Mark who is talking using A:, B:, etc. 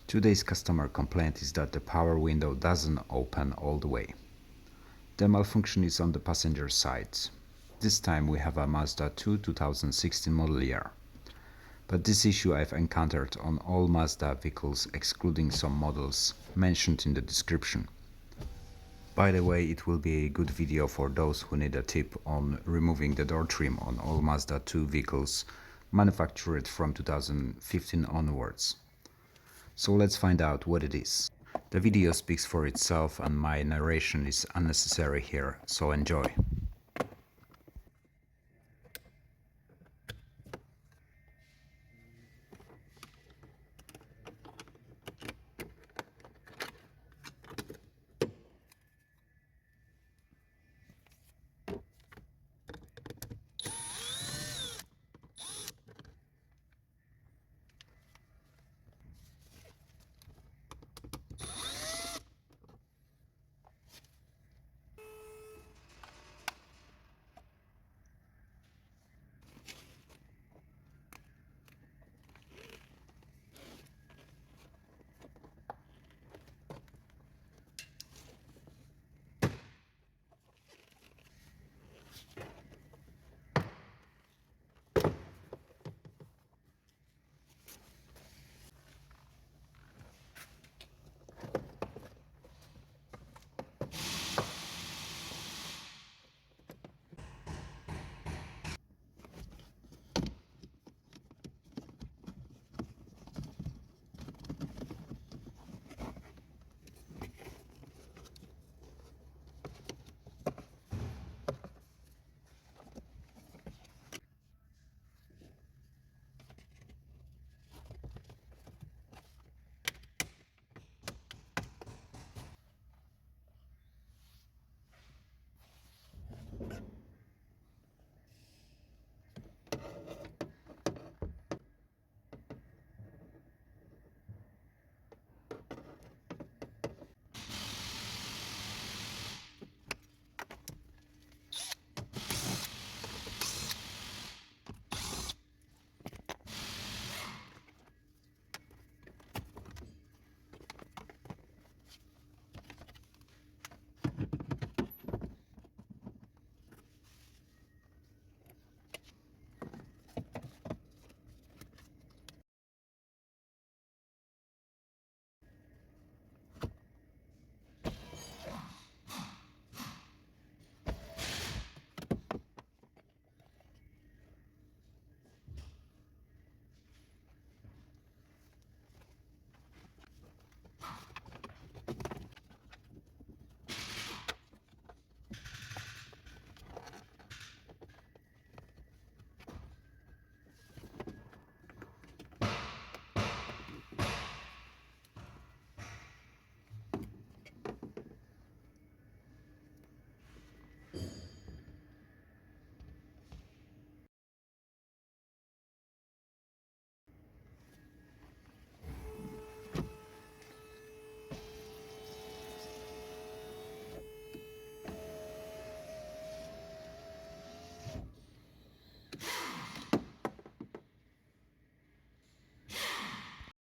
A: Today's customer complaint is that the power window doesn't open all the way. The malfunction is on the passenger side. This time we have a Mazda 2 2016 model year. But this issue I've encountered on all Mazda vehicles excluding some models mentioned in the description. By the way, it will be a good video for those who need a tip on removing the door trim on all Mazda 2 vehicles manufactured from 2015 onwards. So let's find out what it is. The video speaks for itself and my narration is unnecessary here, so enjoy.